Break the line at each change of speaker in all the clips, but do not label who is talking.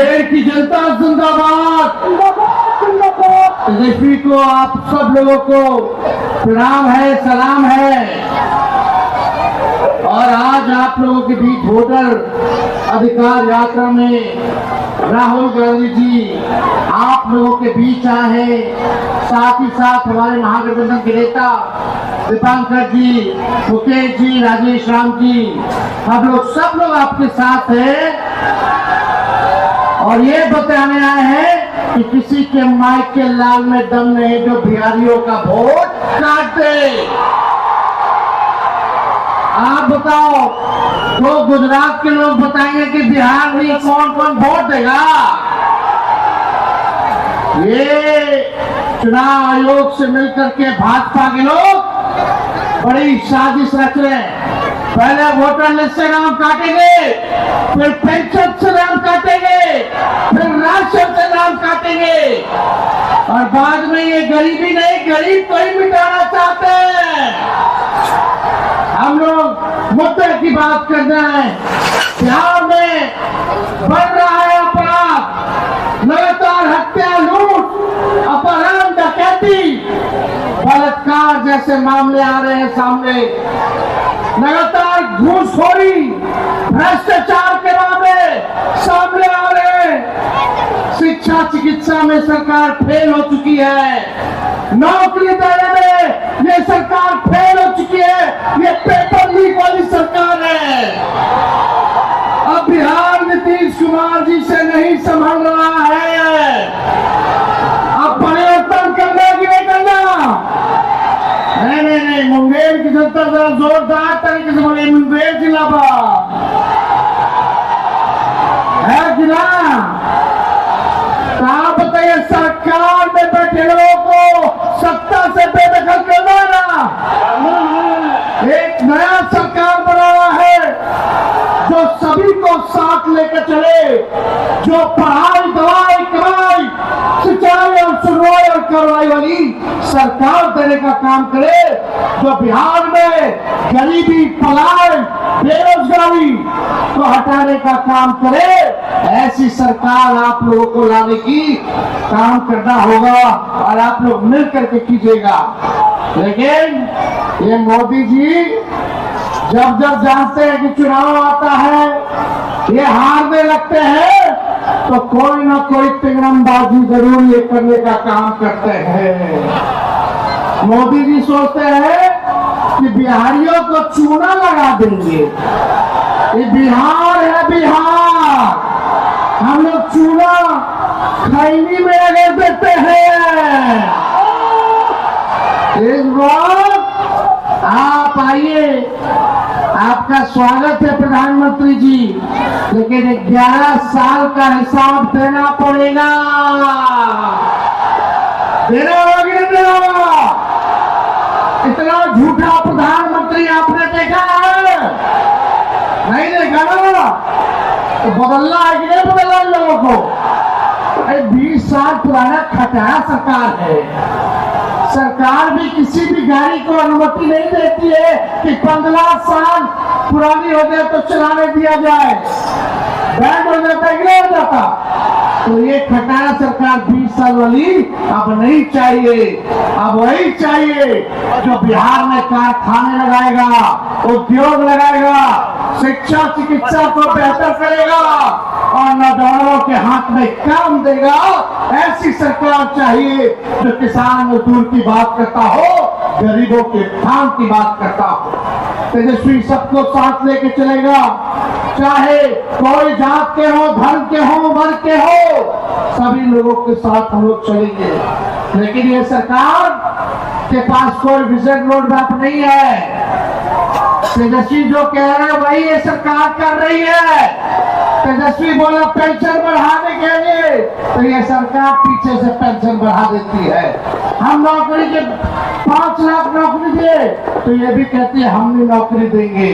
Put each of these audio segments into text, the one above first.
देश की जनता जिंदाबाद। तेजस्वी को आप सब लोगों को प्रणाम है, सलाम है। और आज आप लोगों के बीच वोटर अधिकार यात्रा में राहुल गांधी जी आप लोगों के बीच आए हैं। साथ ही साथ हमारे महागठबंधन के नेता दीपांकर जी, मुकेश जी, राजेश राम जी, हम लोग सब लोग आपके साथ हैं और ये बताने आए हैं कि किसी के माइक के लाल में दम नहीं जो बिहारियों का वोट काट दे। आप बताओ, तो गुजरात के लोग बताएंगे कि बिहार में कौन कौन वोट देगा। ये चुनाव आयोग से मिलकर के भाजपा के लोग बड़ी साजिश रच रहे हैं। पहले वोटर लिस्ट से नाम काटेंगे, फिर पेंशन से नाम काटेंगे, फिर राशन से नाम काटेंगे और बाद में ये गरीबी नहीं, गरीब को ही मिटाना चाहते हैं। हम लोग मुद्दे की बात कर रहे हैं। बिहार में बढ़ रहा है अपराध, लगातार हत्या, लूट, अपहरण, डकैती, बलात्कार जैसे मामले आ रहे हैं सामने। लगातार घूसखोरी, भ्रष्टाचार के मामले सामने आ रहे हैं। शिक्षा चिकित्सा में सरकार फेल हो चुकी है। नौकरी देने में ये सरकार फेल हो चुकी है। ये पेपर लीक वाली सरकार है। अब बिहार नीतीश कुमार जी से नहीं संभल रहा है। अब परिवर्तन करना कि नहीं करना? नहीं, मुंगेर की जनता जरा जोरदार तरीके से बोले, मुंगेर जिंदाबाद है कि ना? तो आप बताइए, सरकार में बैठे लोगों को सत्ता से बेदखल करना है ना? एक नया सरकार बनाना है जो सभी को साथ लेकर चले, जो पढ़ाई, दवाई, कमाई, सिंचाई और सुनवाई और कार्रवाई वाली सरकार देने का काम करे, जो बिहार में गरीबी, पलायन, बेरोजगारी को हटाने का काम करे। ऐसी सरकार आप लोगों को लाने की काम करना होगा और आप लोग मिल करके कीजिएगा। लेकिन ये मोदी जी जब जब जानते हैं कि चुनाव आता है, ये हारने लगते हैं, तो कोई ना कोई तिगड़मबाजी जरूर ये करने का काम करते हैं। मोदी जी सोचते हैं कि बिहारियों को चूना लगा देंगे। ये बिहार है, बिहार। हम लोग चूना खैनी में लगा देते हैं। इस बार आप आइए, आपका स्वागत है प्रधानमंत्री जी, लेकिन 11 साल का हिसाब देना पड़ेगा। देना होगा कि नहीं देना होगा? इतना झूठा प्रधानमंत्री आपने देखा है? नहीं देखा ना? तो बदलना है कि नहीं बदलना इन लोगों को? 20 साल पुराना खटारा सरकार है। सरकार भी किसी भी गाड़ी को अनुमति नहीं देती है कि 15 साल पुरानी हो जाए तो चलाने दिया जाए। बैंड हो जाता है कि नहीं हो जाता? तो ये खटारा सरकार 20 साल वाली अब नहीं चाहिए। अब वही चाहिए जो बिहार में कारखाने लगाएगा, उद्योग लगाएगा, शिक्षा चिकित्सा को बेहतर करेगा और नौजवानों के हाथ में काम देगा। ऐसी सरकार चाहिए जो किसान मजदूर की बात करता हो, गरीबों के उत्थान की बात करता हो। तेजस्वी सबको साथ लेके चलेगा, चाहे कोई जात के हो, धर्म के हो, वर्ग के हो, सभी लोगों के साथ हम लोग चलेंगे। लेकिन ये सरकार के पास कोई विजन रोड मैप नहीं है। तेजस्वी जो कह रहे हैं वही ये सरकार कर रही है। तेजस्वी बोला पेंशन बढ़ाने के लिए, तो ये सरकार पीछे से पेंशन बढ़ा देती है। हम नौकरी के 5 लाख नौकरी दे, तो ये भी कहती है हम भी नौकरी देंगे।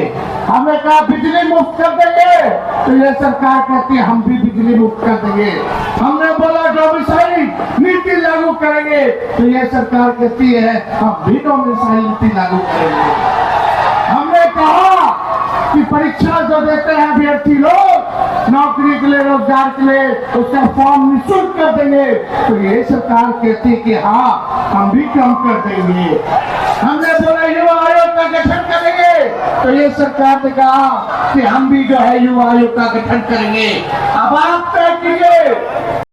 हमने कहा बिजली मुफ्त कर देंगे, तो ये सरकार कहती है हम भी बिजली मुफ्त कर देंगे। हमने बोला डोमिसाइल नीति लागू करेंगे, तो ये सरकार कहती है हम भी डोमिसाइल नीति लागू करेंगे। हमने कहा कि परीक्षा जो देते हैं अभ्यर्थी लोग, नौकरी के लिए, रोजगार के लिए उसका फॉर्म निःशुल्क कर देंगे। तो ये सरकार कहती है कि हाँ हम भी काम कर देंगे। हमने बोला युवा आयोग का गठन करेंगे, तो ये सरकार ने कहा कि हम भी जो है युवा आयोग का गठन करेंगे। अब आप तय कीजिए